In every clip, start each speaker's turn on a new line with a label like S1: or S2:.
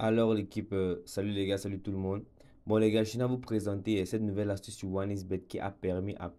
S1: Alors l'équipe, salut les gars, salut tout le monde. Bon les gars, je viens à vous présenter cette nouvelle astuce sur OneXBet qui a permis à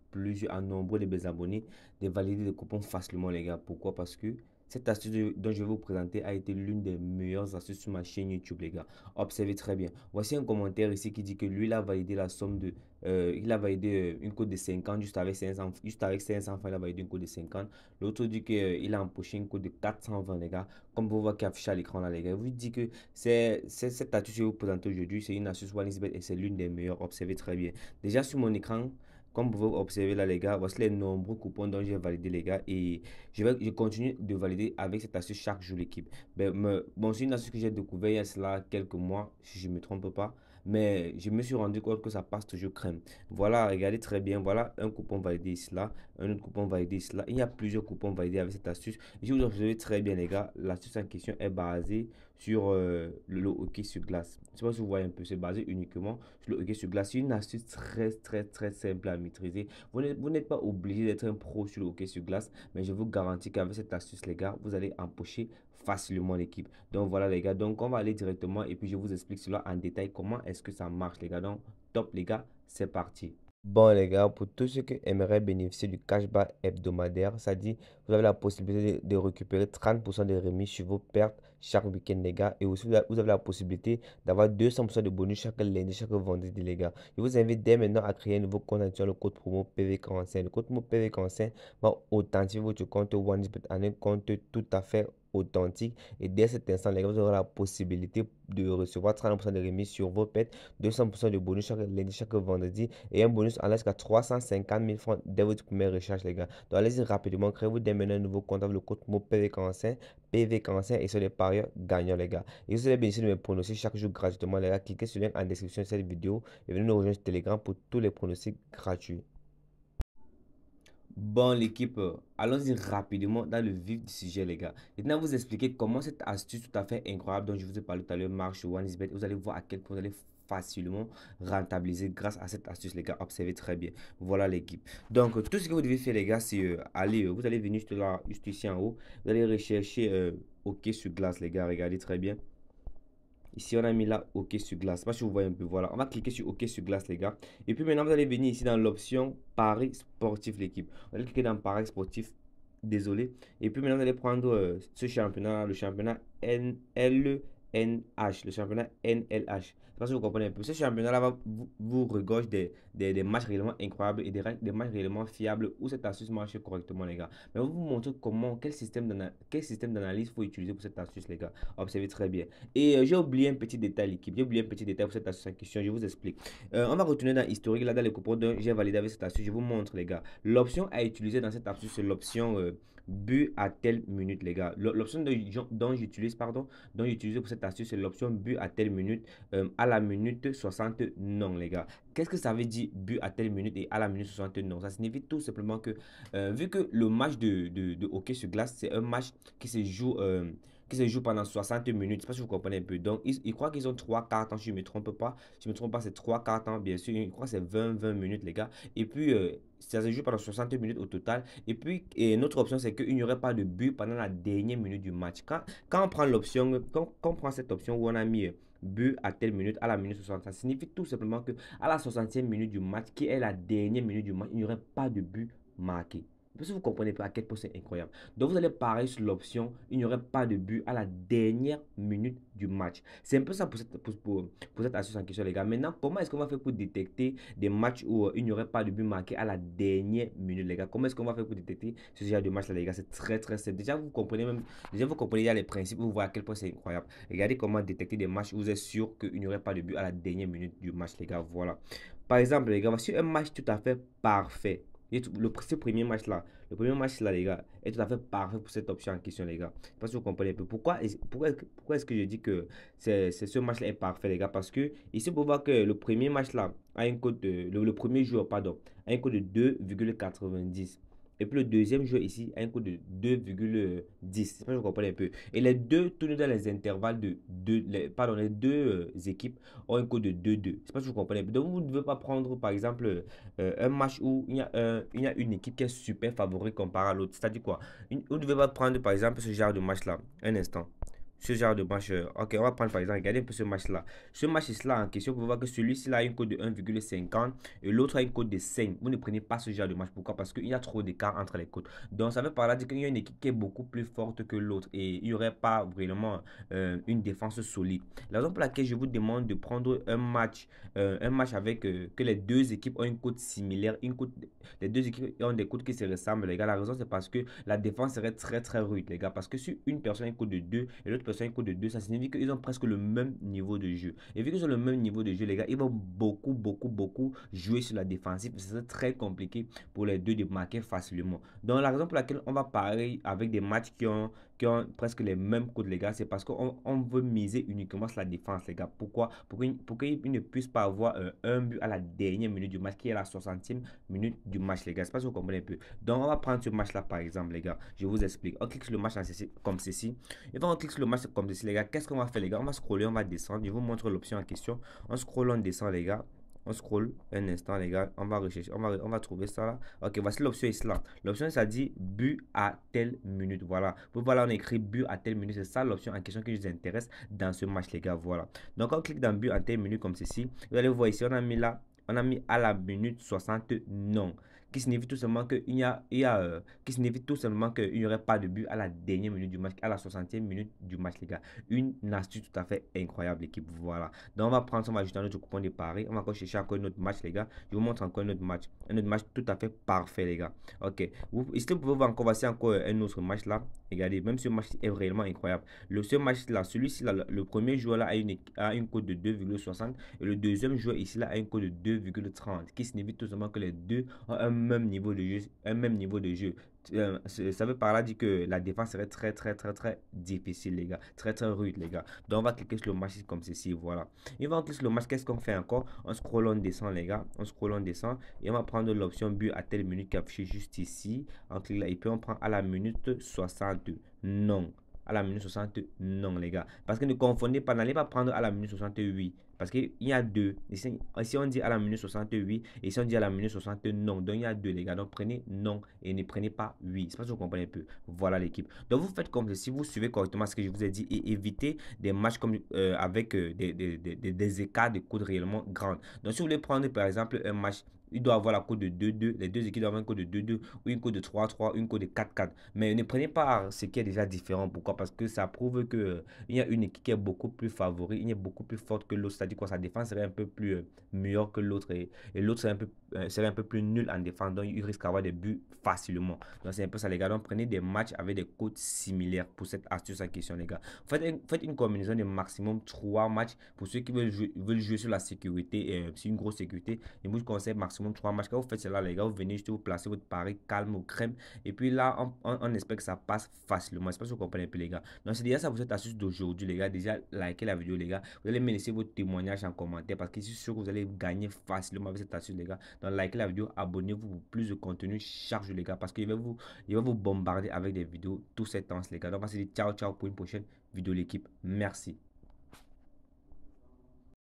S1: nombreux de mes abonnés de valider des coupons facilement les gars. Pourquoi? Parce que cette astuce dont je vais vous présenter a été l'une des meilleures astuces sur ma chaîne YouTube les gars. Observez très bien. Voici un commentaire ici qui dit que lui il a validé la somme de... il a validé une cote de 50 juste avec 500 francs, il a validé une cote de 50. L'autre dit qu'il a empoché une cote de 420 les gars. Comme vous voyez qui affiche à l'écran là les gars. Il vous dit que cette astuce que je vais vous présenter aujourd'hui, c'est une astuce OneXBet et c'est l'une des meilleures. Observez très bien. Déjà sur mon écran, comme vous pouvez observer là les gars, voici les nombreux coupons dont j'ai validé les gars et je continue de valider avec cette astuce chaque jour l'équipe. Bon, c'est une astuce que j'ai découvert il y a cela quelques mois, si je ne me trompe pas. Mais je me suis rendu compte que ça passe toujours crème. Voilà, regardez très bien. Voilà un coupon validé ici là, un autre coupon validé ici là. Il y a plusieurs coupons validés avec cette astuce. Et si vous observez très bien les gars, l'astuce en question est basée sur le hockey sur glace. Je ne sais pas si vous voyez un peu, c'est basé uniquement sur le hockey sur glace. C'est une astuce très simple à maîtriser. Vous n'êtes pas obligé d'être un pro sur le hockey sur glace, mais je vous garantis qu'avec cette astuce, les gars, vous allez empocher facilement l'équipe. Donc voilà les gars, donc on va aller directement et puis je vous explique cela en détail, comment est-ce que ça marche les gars. Donc top les gars, c'est parti. Bon les gars, pour tous ceux qui aimeraient bénéficier du cashback hebdomadaire, ça dit, vous avez la possibilité de récupérer 30% de remise sur vos pertes chaque week-end les gars. Et aussi vous avez la possibilité d'avoir 200% de bonus chaque lundi, chaque vendredi les gars. Je vous invite dès maintenant à créer un nouveau compte en utilisant le code promo PV45. Le code promo PV45 va authentifier votre compte OneXBet en un compte tout à fait authentique. Et dès cet instant les gars, vous aurez la possibilité de recevoir 30% de remise sur vos pertes, 200% de bonus chaque lundi, chaque vendredi et un bonus allant jusqu'à 350 000 francs dès votre première recherche, les gars. Donc, allez-y rapidement, créez-vous dès maintenant un nouveau compte avec le code mot PV45 et sur les parieurs gagnants, les gars. Et vous allez bénéficier de mes pronostics chaque jour gratuitement, les gars. Cliquez sur le lien en description de cette vidéo et venez nous rejoindre sur Telegram pour tous les pronostics gratuits. Bon, l'équipe, allons-y rapidement dans le vif du sujet, les gars. Maintenant, vous expliquer comment cette astuce tout à fait incroyable dont je vous ai parlé tout à l'heure marche sur OneXBet. Vous allez voir à quel point vous allez facilement rentabiliser grâce à cette astuce, les gars. Observez très bien. Voilà l'équipe. Donc, tout ce que vous devez faire, les gars, c'est aller, vous allez venir juste ici en haut. Vous allez rechercher OK sur glace, les gars. Regardez très bien. Ici, on a mis là OK sur glace. Je sais pas si vous voyez un peu. Voilà. On va cliquer sur OK sur glace, les gars. Et puis maintenant, vous allez venir ici dans l'option Paris sportif, l'équipe. Vous allez cliquer dans Paris sportif. Désolé. Et puis maintenant, vous allez prendre ce championnat, le championnat NLNH, le championnat NLH. Je sais pas si vous comprenez un peu. Ce championnat-là vous regorge des matchs réellement incroyables et des matchs réellement fiables où cette astuce marche correctement, les gars. Mais on va vous montrer quel système d'analyse faut utiliser pour cette astuce, les gars. Observez très bien. Et j'ai oublié un petit détail, l'équipe. J'ai oublié un petit détail pour cette astuce en question. Je vous explique. On va retourner dans historique, là, dans les coupons dont j'ai validé avec cette astuce. Je vous montre, les gars. L'option à utiliser dans cette astuce, c'est l'option but à telle minute, les gars. L'option dont j'utilise, pardon, dont j'utilise pour cette astuce, c'est l'option but à telle minute, à la minute 60 non, les gars. Qu'est-ce que ça veut dire but à telle minute et à la minute 60 non? Ça signifie tout simplement que, vu que le match de hockey sur glace, c'est un match qui se joue pendant 60 minutes. Je sais pas si vous comprenez un peu. Donc, ils croient qu'ils ont 3 quarts temps, si je ne me trompe pas. Si je ne me trompe pas, c'est 3 quarts temps, bien sûr. Je crois que c'est 20 minutes, les gars. Et puis, ça se joue pendant 60 minutes au total. Et puis, notre option, c'est qu'il n'y aurait pas de but pendant la dernière minute du match. Quand on prend l'option, quand on prend cette option où on a mis but à telle minute, à la minute 60, ça signifie tout simplement que à la 60e minute du match, qui est la dernière minute du match, il n'y aurait pas de but marqué. Parce que vous comprenez pas à quel point c'est incroyable. Donc vous allez pareil sur l'option, il n'y aurait pas de but à la dernière minute du match. C'est un peu ça pour cette astuce en question, les gars. Maintenant, comment est-ce qu'on va faire pour détecter des matchs où il n'y aurait pas de but marqué à la dernière minute, les gars? Comment est-ce qu'on va faire pour détecter ce genre de match là, les gars? C'est très simple. Déjà vous comprenez les principes, vous voyez à quel point c'est incroyable. Regardez comment détecter des matchs où vous êtes sûr qu'il n'y aurait pas de but à la dernière minute du match, les gars. Voilà. Par exemple, les gars, voici un match tout à fait parfait. Ce premier match là, les gars, est tout à fait parfait pour cette option en question, les gars. Je sais pas si vous comprenez un peu. Pourquoi est-ce que je dis que ce match-là est parfait, les gars? Parce que ici, vous voir que le premier match là a un code le premier joueur, pardon, a un code de 2,90. Et puis le deuxième joueur ici a un code de 2,10. Je sais pas si vous comprenez un peu. Et les deux tournent dans les intervalles de 2, pardon, les deux équipes ont un code de 2-2. Je sais pas si vous comprenez un peu. Donc vous ne devez pas prendre par exemple un match où il y a une équipe qui est super favorite comparé à l'autre. C'est-à-dire quoi? Vous ne devez pas prendre par exemple ce genre de match-là. Un instant. ce genre de match. Ok, on va prendre par exemple, regardez un peu ce match-là. Ce match-là en question, vous pouvez voir que celui-ci a une cote de 1,50 et l'autre a une cote de 5. Vous ne prenez pas ce genre de match. Pourquoi? Parce qu'il y a trop d'écart entre les cotes. Donc, ça veut par là dire qu'il y a une équipe qui est beaucoup plus forte que l'autre et il n'y aurait pas vraiment une défense solide. La raison pour laquelle je vous demande de prendre un match avec que les deux équipes ont une cote similaire, les deux équipes ont des cotes qui se ressemblent, les gars. La raison, c'est parce que la défense serait très très rude, les gars. Parce que si une personne a une cote de 2 et l'autre personne a une cote de 2, ça signifie qu'ils ont presque le même niveau de jeu. Et vu qu'ils ont le même niveau de jeu, les gars, ils vont beaucoup jouer sur la défensive. C'est très compliqué pour les deux de marquer facilement. Donc, la raison pour laquelle on va parler avec des matchs qui ont presque les mêmes codes, les gars, c'est parce qu'on veut miser uniquement sur la défense, les gars. Pourquoi? Pour qu'ils ne puissent pas avoir un but à la dernière minute du match, qui est la 60e minute du match, les gars. C'est pas si vous comprenez un peu. Donc, on va prendre ce match-là, par exemple, les gars. Je vous explique. On clique sur le match comme ceci. Et quand on clique sur le match comme ceci, les gars, qu'est-ce qu'on va faire, les gars? On va scroller, on va descendre. Je vous montre l'option en question. On scrolle, on descend, les gars. On scroll un instant, les gars. On va rechercher, on va trouver ça là. Ok, voici l'option ici là. L'option, ça dit but à telle minute. Voilà. Voilà, on écrit but à telle minute. C'est ça l'option en question qui nous intéresse dans ce match, les gars. Voilà. Donc, on clique dans but à telle minute comme ceci. Vous allez voir ici, on a mis à la minute 60 non. Qui signifie tout simplement qui signifie tout simplement qu'il n'y aurait pas de but à la dernière minute du match, à la 60e minute du match, les gars. Une astuce tout à fait incroyable, l'équipe. Voilà. Donc, on va prendre, on va ajouter notre coupon de pari. On va encore chercher encore un autre match, les gars. Je vous montre encore un autre match. Un autre match tout à fait parfait, les gars. Ok. Ici, vous pouvez voir encore, voici encore un autre match là. Regardez, même ce match est réellement incroyable. Ce match là, celui-ci là, le premier joueur là a une cote de 2,60 et le deuxième joueur ici là a une cote de 2,30, qui signifie tout simplement que les deux ont un même niveau de jeu, ça veut par là dire que la défense serait très difficile, les gars, très rude, les gars. Donc on va cliquer sur le match comme ceci, voilà. Et on clique sur le match, qu'est-ce qu'on fait encore? On scroll, on descend, les gars, on scroll, on descend et on va prendre l'option but à telle minute qui est affichée juste ici. On clique là et puis on prend à la minute 60 non. À la minute 60 non, les gars. Parce que ne confondez pas, n'allez pas prendre à la minute 68. Parce qu'il y a deux. Ici, on dit à la minute 68 et ici, on dit à la minute 60 non. Donc, il y a deux, les gars. Donc, prenez non et ne prenez pas oui. C'est pas si vous comprenez un peu. Voilà l'équipe. Donc, vous faites comme si vous suivez correctement ce que je vous ai dit et évitez des matchs comme, avec des écarts de coups réellement grands. Donc, si vous voulez prendre, par exemple, un match, il doit avoir la cote de 2-2. Les deux équipes doivent avoir une cote de 2-2 ou une cote de 3-3, une cote de 4-4. Mais ne prenez pas ce qui est déjà différent. Pourquoi? Parce que ça prouve que il y a une équipe qui est beaucoup plus favorite, il est beaucoup plus forte que l'autre. C'est-à-dire quoi, sa défense serait un peu plus meilleure que l'autre et l'autre serait un peu plus nul en défense. Donc, il risque d'avoir des buts facilement. Donc, c'est un peu ça, les gars. Donc, prenez des matchs avec des cotes similaires pour cette astuce en question, les gars. Faites une combinaison de maximum 3 matchs pour ceux qui veulent jouer sur la sécurité, sur une grosse sécurité. Et moi, je conseille maximum 3 matchs. Quand vous faites cela, les gars, vous venez juste vous placer votre pari calme au crème. Et puis là, on espère que ça passe facilement. Je sais pas si vous comprenez un peu, les gars. Donc, c'est déjà ça pour cette astuce d'aujourd'hui, les gars. Déjà, likez la vidéo, les gars. Vous allez me laisser votre témoignage en commentaire parce que je suis sûr que vous allez gagner facilement avec cette astuce, les gars. Donc, likez la vidéo, abonnez-vous pour plus de contenu chaque jour, les gars, parce qu'il va vous bombarder avec des vidéos tous ces temps, les gars. Donc, on va se dire ciao, ciao pour une prochaine vidéo, l'équipe. Merci.